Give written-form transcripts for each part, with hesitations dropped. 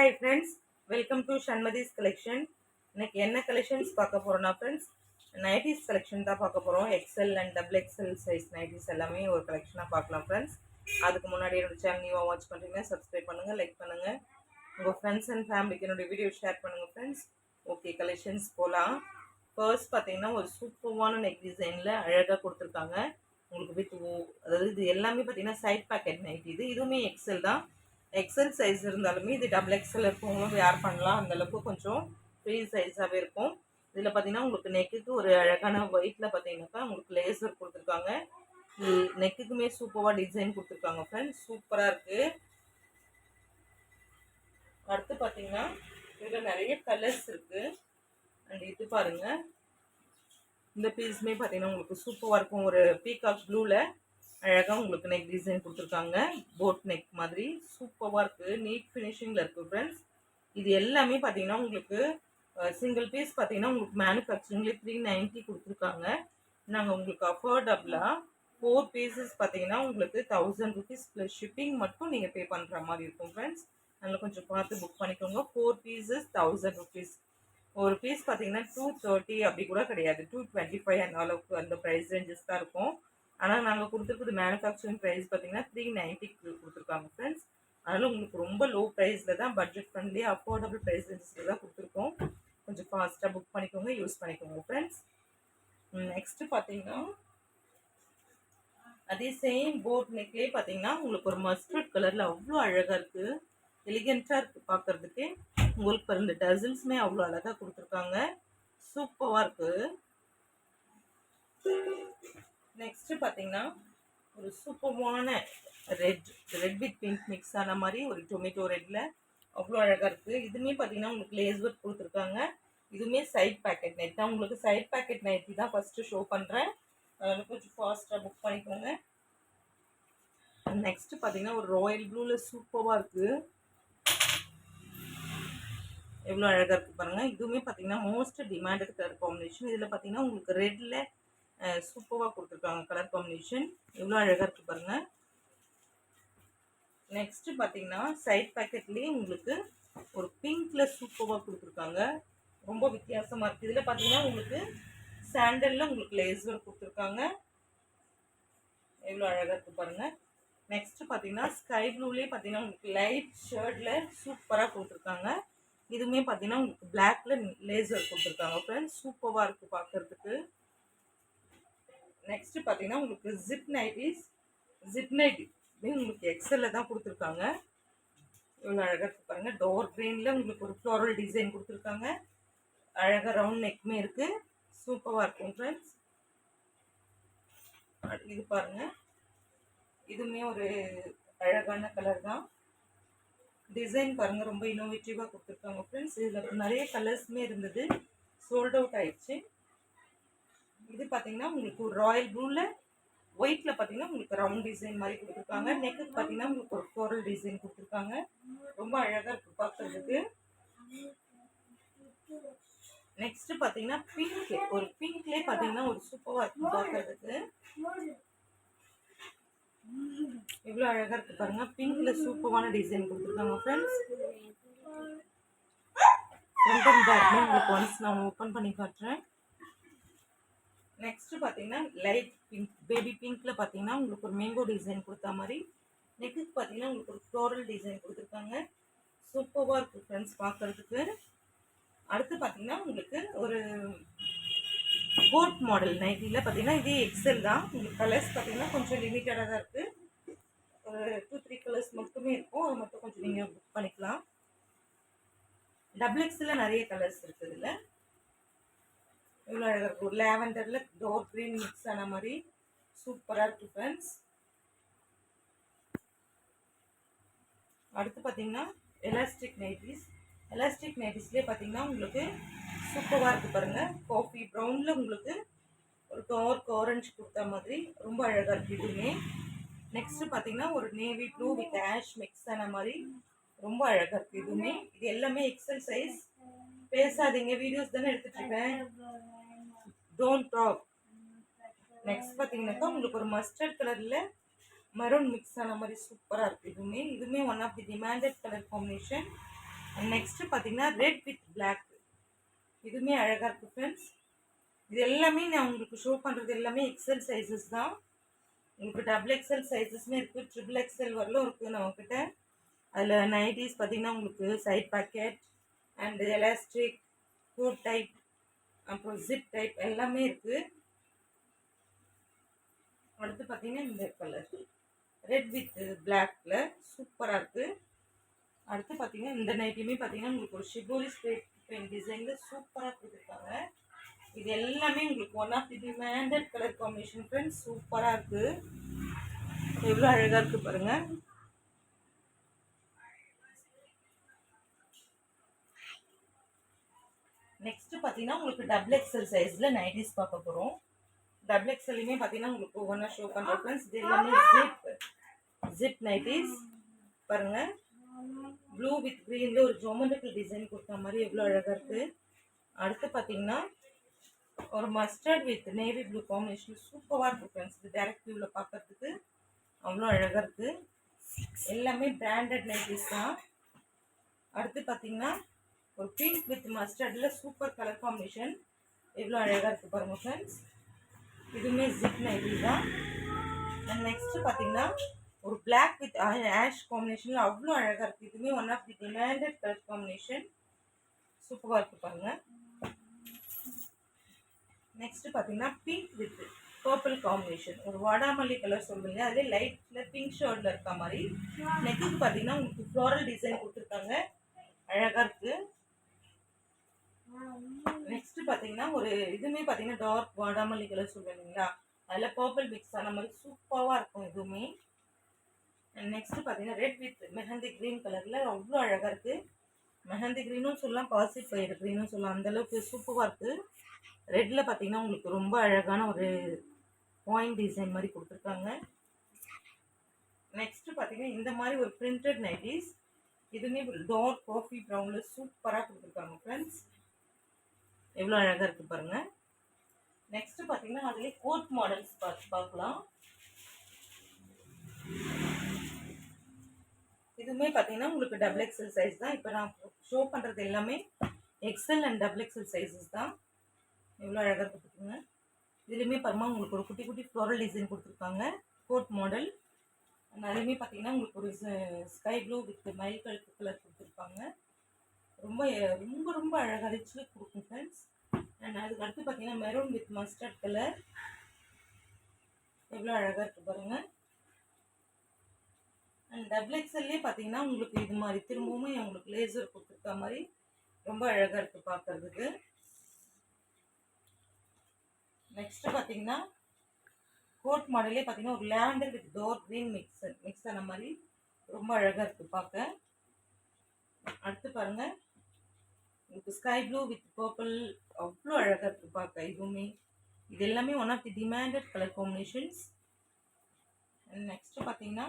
Hi friends, welcome to Shanmathi's collection. இன்னைக்கு என்ன collections பார்க்க போகிறோன்னா ஃப்ரெண்ட்ஸ், நைட்டிஸ் கலெக்ஷன் தான் பார்க்க போகிறோம். XL and double XL size nighties எல்லாமே ஒரு கலெக்ஷனாக பார்க்கலாம் ஃப்ரெண்ட்ஸ். அதுக்கு முன்னாடி என்னோட சேனல் நியூவாக வாட்ச் பண்ணுறீங்கன்னா சப்ஸ்கிரைப் பண்ணுங்கள், லைக் பண்ணுங்கள், உங்கள் ஃப்ரெண்ட்ஸ் அண்ட் ஃபேமிலிக்கு என்னோட வீடியோ ஷேர் பண்ணுங்கள் ஃப்ரெண்ட்ஸ். ஓகே, கலெக்ஷன்ஸ் போகலாம். ஃபர்ஸ்ட் பார்த்தீங்கன்னா ஒரு சூப்பர்வான நெக் டிசைனில் அழகாக கொடுத்துருக்காங்க உங்களுக்கு வித் அதாவது இது எல்லாமே பார்த்தீங்கன்னா சைட் பேக்கெட் நைட். இதுவுமே எக்ஸ்எல் தான். எக்ஸ்எல் சைஸ் இருந்தாலுமே இது டபுள் எக்ஸ்எல் இருக்கவங்களும் வேர் பண்ணலாம். அந்தளவுக்கு கொஞ்சம் ஃப்ரீ சைஸாகவே இருக்கும். இதில் பார்த்தீங்கன்னா உங்களுக்கு நெக்குக்கு ஒரு அழகான ஒயிட்டில் பார்த்தீங்கன்னாக்கா உங்களுக்கு லேசர் கொடுத்துருக்காங்க. நெக்குக்குமே சூப்பராக டிசைன் கொடுத்துருக்காங்க ஃப்ரெண்ட்ஸ், சூப்பராக இருக்குது. அடுத்து பார்த்தீங்கன்னா இதில் நிறைய கலர்ஸ் இருக்குது. அண்ட் இது பாருங்கள், இந்த பீஸுமே பார்த்தீங்கன்னா உங்களுக்கு சூப்பராக இருக்கும். ஒரு பீகாக் ப்ளூவில் அழகாக உங்களுக்கு நெக் டிசைன் கொடுத்துருக்காங்க. போட் நெக் மாதிரி சூப்பராக இருக்குது. நீட் ஃபினிஷிங்கில் இருக்குது ஃப்ரெண்ட்ஸ். இது எல்லாமே பார்த்தீங்கன்னா உங்களுக்கு சிங்கிள் பீஸ் பார்த்தீங்கன்னா உங்களுக்கு மேனுஃபேக்சரிங்லேயே 390 கொடுத்துருக்காங்க. நாங்கள் உங்களுக்கு அஃபோர்டபுளாக 4 பீசஸ் பார்த்தீங்கன்னா உங்களுக்கு 1000 rupees ப்ளஸ் ஷிப்பிங் மட்டும் நீங்கள் பே பண்ணுற மாதிரி இருக்கும் ஃப்ரெண்ட்ஸ். அதில் கொஞ்சம் பார்த்து புக் பண்ணிக்கோங்க. 4 பீசஸ் 1000 rupees. ஒரு பீஸ் பார்த்தீங்கன்னா 230 அப்படி கூட கிடையாது, 225 அந்த அளவுக்கு அந்த ப்ரைஸ் ரேஞ்சஸ் தான் இருக்கும். ஆனால் நாங்கள் கொடுத்துருக்குறது மேனுஃபேக்சரிங் ப்ரைஸ் பார்த்தீங்கன்னா 390 கொடுத்துருக்காங்க ஃப்ரெண்ட்ஸ். அதனால் உங்களுக்கு ரொம்ப லோ ப்ரைஸில் தான், பட்ஜெட் ஃப்ரெண்ட்லி அஃபோர்டபுள் ப்ரைஸ் ரேஞ்சஸில் தான் கொடுத்துருக்கோம். கொஞ்சம் ஃபாஸ்ட்டாக புக் பண்ணிக்கோங்க, யூஸ் பண்ணிக்கோங்க ஃப்ரெண்ட்ஸ். நெக்ஸ்ட்டு பார்த்தீங்கன்னா அதே சேம் போட் நெக்லேயே பார்த்தீங்கன்னா உங்களுக்கு ஒரு மஸ்டர்ட் கலரில் அவ்வளோ அழகாக இருக்குது, எலிகெண்ட்டாக இருக்குது பார்க்குறதுக்கு. உங்களுக்கு இந்த டசில்ஸுமே அவ்வளோ அழகாக கொடுத்துருக்காங்க, சூப்பராக இருக்குது. நெக்ஸ்ட்டு பார்த்தீங்கன்னா ஒரு சூப்பரான ரெட் வித் பிங்க் மிக்ஸ் ஆன மாதிரி ஒரு டொமேட்டோ ரெட்டில் அவ்வளோ அழகாக இருக்குது. இதுவுமே பார்த்தீங்கன்னா உங்களுக்கு லேஸ் ஒர்க் கொடுத்துருக்காங்க. இதுவுமே சைட் பேக்கெட் நைட் தான். உங்களுக்கு சைட் பேக்கெட் நைட்டி தான் ஃபஸ்ட்டு ஷோ பண்ணுறேன், அதனால் கொஞ்சம் ஃபாஸ்ட்டாக புக் பண்ணிக்கோங்க. நெக்ஸ்ட்டு பார்த்தீங்கன்னா ஒரு ராயல் ப்ளூவில் சூப்பராக இருக்குது, எவ்வளோ அழகாக இருக்குது பாருங்கள். இதுவுமே பார்த்தீங்கன்னா மோஸ்ட் டிமாண்டட் கலர் காம்பினேஷன். இதில் பார்த்தீங்கன்னா உங்களுக்கு ரெட்டில் சூப்பராக கொடுத்துருக்காங்க கலர் காம்பினேஷன், எவ்வளோ அழகாக இருக்குது பாருங்கள். நெக்ஸ்ட்டு பார்த்தீங்கன்னா சைட் பேக்கெட்லேயே உங்களுக்கு ஒரு பிங்க்கில் சூப்பராக கொடுத்துருக்காங்க, ரொம்ப வித்தியாசமாக இருக்குது. இதில் பார்த்தீங்கன்னா உங்களுக்கு சாண்டலில் உங்களுக்கு லேசர் கொடுத்துருக்காங்க, எவ்வளோ அழகாக இருக்குது பாருங்கள். நெக்ஸ்ட்டு பார்த்தீங்கன்னா ஸ்கை ப்ளூலேயே பார்த்தீங்கன்னா உங்களுக்கு லைட் ஷர்ட்டில் சூப்பராக கொடுத்துருக்காங்க. இதுவுமே பார்த்தீங்கன்னா உங்களுக்கு பிளாக்ல லேசர் கொடுத்துருக்காங்க ஃப்ரெண்ட்ஸ், சூப்பராக இருக்குது பார்க்குறதுக்கு. நெக்ஸ்ட்டு பார்த்தீங்கன்னா உங்களுக்கு ஜிப் நைட்டி உங்களுக்கு எக்ஸலில் தான் கொடுத்துருக்காங்க, இவ்வளோ அழகாக இருக்கு பாருங்கள். டோர் கிரீனில் உங்களுக்கு ஒரு ஃப்ளோரல் டிசைன் கொடுத்துருக்காங்க, அழகாக ரவுண்ட் நெக்குமே இருக்குது, சூப்பராக இருக்கும் ஃப்ரெண்ட்ஸ். இது பாருங்கள், இதுவுமே ஒரு அழகான கலர் தான். டிசைன் பாருங்கள், ரொம்ப இன்னோவேட்டிவாக கொடுத்துருக்காங்க ஃப்ரெண்ட்ஸ். இதில் நிறைய கலர்ஸுமே இருந்தது, சோல்ட் அவுட் ஆயிடுச்சு. இது பார்த்தீங்கன்னா உங்களுக்கு ஒரு ராயல் ப்ளூவில் ஒயிட்டில் பார்த்தீங்கன்னா உங்களுக்கு ரவுண்ட் டிசைன் மாதிரி கொடுத்துருக்காங்க. நெக்குக்கு பார்த்தீங்கன்னா உங்களுக்கு ஒரு ஃப்ளோரல் டிசைன் கொடுத்துருக்காங்க, ரொம்ப அழகாக இருக்குது பார்க்குறதுக்கு. நெக்ஸ்ட்டு பார்த்தீங்கன்னா ஒரு பிங்க்லேயே பார்த்தீங்கன்னா ஒரு சூப்பராக இருக்குது பார்க்குறதுக்கு, எவ்வளோ அழகாக இருக்குது பாருங்கள். பிங்க்கில் சூப்பரான டிசைன் கொடுத்துருக்காங்க ஃப்ரெண்ட்ஸ். ஃப்ரண்ட் அண்ட் பேக்ல உங்களுக்கு ஒன்ஸ் நான் ஓப்பன் பண்ணி காட்டுறேன். நெக்ஸ்ட்டு பார்த்தீங்கன்னா லைட் பிங்க், பேபி பிங்க்கில் பார்த்தீங்கன்னா உங்களுக்கு ஒரு மேங்கோ டிசைன் கொடுத்தா மாதிரி. நெக்குக்கு பார்த்தீங்கன்னா உங்களுக்கு ஒரு ஃப்ளோரல் டிசைன் கொடுத்துருக்காங்க, சூப்பராக இருக்குது ஃப்ரெண்ட்ஸ் பார்க்குறதுக்கு. அடுத்து பார்த்தீங்கன்னா உங்களுக்கு ஒரு கோட் மாடல் நைட்டியில் பார்த்தீங்கன்னா இதே எக்ஸல் தான். உங்களுக்கு கலர்ஸ் பார்த்தீங்கன்னா கொஞ்சம் லிமிட்டடாக தான் இருக்குது, ஒரு 2-3 கலர்ஸ் மட்டுமே இருக்கும், அது மட்டும் கொஞ்சம் நீங்கள் புக் பண்ணிக்கலாம். டபுள் எக்ஸில் நிறைய கலர்ஸ் இருக்குது. இதில் இவ்வளோ அழகாக இருக்கும், லேவண்டரில் டோர் க்ரீன் மிக்ஸ் ஆன மாதிரி சூப்பராக இருக்குது ஃப்ரெண்ட்ஸ். அடுத்து பார்த்தீங்கன்னா எலாஸ்டிக் நைட்டிஸ்லேயே பார்த்தீங்கன்னா உங்களுக்கு சூப்பராக இருக்குது பாருங்கள். காஃபி ப்ரௌனில் உங்களுக்கு ஒரு டார்க் ஆரஞ்சு கொடுத்தா மாதிரி ரொம்ப அழகாக இருக்குது இதுவுமே. நெக்ஸ்ட்டு பார்த்தீங்கன்னா ஒரு navy blue with ash mix ஆன மாதிரி ரொம்ப அழகாக இருக்குது இதுவுமே. இது எல்லாமே எக்ஸல் சைஸ். பேசாதீங்க, வீடியோஸ் தானே எடுத்துகிட்ருக்கேன், டோன்ட் டாக். நெக்ஸ்ட் பார்த்தீங்கன்னாக்கா உங்களுக்கு ஒரு மஸ்டர்ட் கலரில் மெரூன் மிக்ஸ் ஆன மாதிரி சூப்பராக இருக்குது இதுவுமே one of the demanded colour combination. Next பார்த்தீங்கன்னா ரெட் வித் பிளாக், இதுவுமே அழகாக இருக்குது ஃப்ரெண்ட்ஸ். இது எல்லாமே நான் உங்களுக்கு ஷோ பண்ணுறது எல்லாமே எக்ஸல் சைஸஸ் தான். உங்களுக்கு டபுள் எக்ஸல் சைஸஸ்மே இருக்குது, ட்ரிபிள் எக்ஸல் வரலும் இருக்குது நம்மக்கிட்ட. அதில் நைட்டிஸ் பார்த்தீங்கன்னா உங்களுக்கு side pocket and elastic, coat type, அப்புறம் ஜிப் டைப் எல்லாமே இருக்குது. அடுத்து பார்த்தீங்கன்னா இந்த கலர் ரெட் வித் பிளாக்ல சூப்பராக இருக்குது. அடுத்து பார்த்தீங்கன்னா இந்த நைட்டியுமே பார்த்தீங்கன்னா உங்களுக்கு ஒரு ஷிபோரி ஸ்ட்ரெயிட் பெயிண்ட் டிசைனில் சூப்பராக கொடுத்துருக்காங்க. இது எல்லாமே உங்களுக்கு one of the demanded colour combination friends. சூப்பராக இருக்குது, எவ்வளோ அழகாக இருக்குது பாருங்கள். நெக்ஸ்ட் பார்த்தீங்கன்னா உங்களுக்கு டபுள் எக்ஸல் சைஸில் நைட்டிஸ் பார்க்க போகிறோம். டபுள் எக்ஸல்லையுமே பார்த்தீங்கன்னா உங்களுக்கு ஒவ்வொன்றா ஷோ பண்ணுறோம் ஃப்ரெண்ட்ஸ். இது எல்லாமே ஜிப் நைட்டிஸ் பாருங்கள். ப்ளூ வித் க்ரீனில் ஒரு ஜோமெட்ரிக்கல் டிசைன் கொடுத்த மாதிரி எவ்வளோ அழகாக இருக்குது. அடுத்து பார்த்தீங்கன்னா ஒரு mustard with navy blue combination சூப்பராக இருக்குது ஃப்ரெண்ட்ஸ். இது டேரக்ட் வியூவில் பார்க்கறதுக்கு அவ்வளோ அழகாக இருக்குது. எல்லாமே பிராண்டட் நைட்டிஸ் தான். அடுத்து பார்த்தீங்கன்னா ஒரு பிங்க் வித் மஸ்டர்டில் சூப்பர் கலர் காம்பினேஷன் எவ்வளோ அழகாக இருக்குது பாருங்கள் ஃப்ரெண்ட்ஸ். இதுவுமே ஜிப் நைட்டி தான். அண்ட் நெக்ஸ்ட்டு பார்த்தீங்கன்னா ஒரு பிளாக் வித் ஆஷ் காம்பினேஷனில் அவ்வளோ அழகாக இருக்குது. இதுவுமே one of the demanded colour combination சூப்பராக இருக்குது பாருங்கள். நெக்ஸ்ட்டு பார்த்தீங்கன்னா பிங்க் வித் பர்பிள் காம்பினேஷன், ஒரு வாடாமல்லி கலர் சொல்லுவீங்க, அதே லைட்டில் பிங்க் ஷேர்டில் இருக்க மாதிரி. நெக்குக்கு பார்த்தீங்கன்னா உங்களுக்கு ஃப்ளோரல் டிசைன் கொடுத்துருக்காங்க, அழகாக இருக்குது. நெக்ஸ்ட்டு பார்த்தீங்கன்னா ஒரு இதுவுமே பார்த்தீங்கன்னா டார்க் வாடாமல்லி கலர் சொல்லுவீங்களா, அதில் பர்பிள் மிக்ஸ் ஆன மாதிரி சூப்பராக இருக்கும் இதுவுமே. நெக்ஸ்ட்டு பார்த்தீங்கன்னா ரெட் வித் மெஹந்தி க்ரீன் கலரில் அவ்வளோ அழகாக இருக்குது. மெஹந்தி க்ரீனும் சொல்லலாம், பாசி பயிர் க்ரீனும் சொல்லலாம், அந்தளவுக்கு சூப்பராக இருக்குது. ரெட்டில் பார்த்தீங்கன்னா உங்களுக்கு ரொம்ப அழகான ஒரு பாயிண்ட் டிசைன் மாதிரி கொடுத்துருக்காங்க. நெக்ஸ்ட்டு பார்த்தீங்கன்னா இந்த மாதிரி ஒரு பிரிண்டட் நைட்டிஸ், இதுவுமே டார்க் காஃபி ப்ரௌனில் சூப்பராக கொடுத்துருக்காங்க ஃப்ரெண்ட்ஸ். எவ்வளோ அழகாக இருக்குது பாருங்கள். நெக்ஸ்ட்டு பார்த்தீங்கன்னா அதுலேயே கோட் மாடல்ஸ் பார்க்கலாம். இதுவுமே பார்த்தீங்கன்னா உங்களுக்கு டபுள் எக்ஸல் சைஸ் தான். இப்போ நான் ஷோ பண்ணுறது எல்லாமே XL and double XL sizes தான். எவ்வளோ அழகாக கொடுத்துருக்குங்க. இதுலேயுமே பாருமா உங்களுக்கு ஒரு குட்டி குட்டி ஃப்ளோரல் டிசைன் கொடுத்துருக்காங்க, கோட் மாடல். அதுலேயுமே பார்த்தீங்கன்னா உங்களுக்கு ஒரு ஸ்கை ப்ளூ வித் மயில் கலர் கொடுத்துருப்பாங்க. ரொம்ப ரொம்ப ரொம்ப அழகாக ரிச்லு கொடுக்கும் ஃப்ரெண்ட்ஸ். அண்ட் அதுக்கு அடுத்து பார்த்தீங்கன்னா மெரூன் வித் மஸ்டர்ட் கலர் எவ்வளோ அழகாக இருக்குது பாருங்கள். அண்ட் டபுள் எக்ஸல்லே பார்த்தீங்கன்னா உங்களுக்கு இது மாதிரி திரும்பவும் உங்களுக்கு லேசர் கொடுத்துருக்க மாதிரி ரொம்ப அழகாக இருக்குது பார்க்குறதுக்கு. நெக்ஸ்ட்டு பார்த்தீங்கன்னா கோட் மாடலே பார்த்தீங்கன்னா ஒரு lavender with dark green mix ஆன மாதிரி ரொம்ப அழகாக இருக்குது பார்க்க. அடுத்து பாருங்கள் உங்களுக்கு ஸ்கை ப்ளூ வித் பர்பிள் அவ்வளோ அழகாக இருக்குது பார்க்க. இதுவுமே இது எல்லாமே one of the demanded colour combinations. And next பார்த்தீங்கன்னா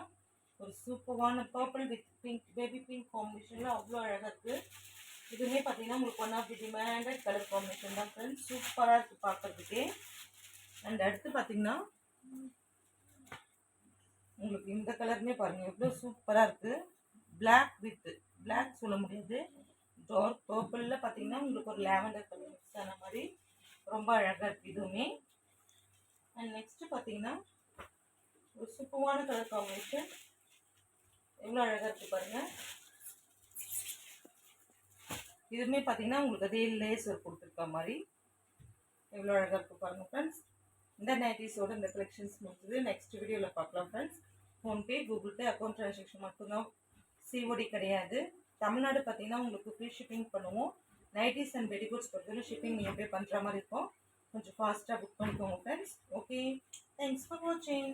ஒரு சூப்பரான purple with pink, baby pink காம்பினேஷனில் அவ்வளோ அழகாக இருக்குது. இதுவுமே பார்த்தீங்கன்னா உங்களுக்கு one of the demanded colour combination தான் ஃப்ரெண்ட்ஸ். சூப்பராக இருக்குது பார்க்குறதுக்கே. அண்ட் அடுத்து பார்த்தீங்கன்னா உங்களுக்கு இந்த கலருமே பாருங்கள் எவ்வளோ சூப்பராக இருக்குது. பிளாக் வித் பிளாக் சொல்ல முடியாது, டார்க் பர்பிளில் பார்த்தீங்கன்னா உங்களுக்கு ஒரு லேவண்டர் கலர் மிக்ஸ் ஆன மாதிரி ரொம்ப அழகாக இருக்குது இதுவுமே. அண்ட் நெக்ஸ்ட்டு பார்த்தீங்கன்னா ஒரு சூப்பரான கலர் காம்பினேஷன் எவ்வளோ அழகாக இருக்குது பாருங்கள். இதுவுமே பார்த்தீங்கன்னா உங்களுக்கு அதே லேசர் கொடுத்துருக்க மாதிரி எவ்வளோ அழகாக இருக்குது பாருங்கள் ஃப்ரெண்ட்ஸ். இந்த நைட்டிஸோட இந்த கலெக்ஷன்ஸ் முடிஞ்சது. நெக்ஸ்ட் வீடியோவில் பார்க்கலாம் friends. PhonePe, Google Pay, account transaction மட்டும்தான், சிஓடி கிடையாது. தமிழ்நாடு பார்த்தீங்கன்னா உங்களுக்கு ஃப்ரீ ஷிப்பிங் பண்ணுவோம். நைட்டிஸ் அண்ட் பெடிகோட்ஸ் பொறுத்தவரை ஷிப்பிங் நீங்கள் பே பண்ணுற மாதிரி இருக்கும். கொஞ்சம் ஃபாஸ்ட்டாக புக் பண்ணிக்கோங்க ஃப்ரெண்ட்ஸ். ஓகே, தேங்க்ஸ் ஃபார் வாட்சிங்.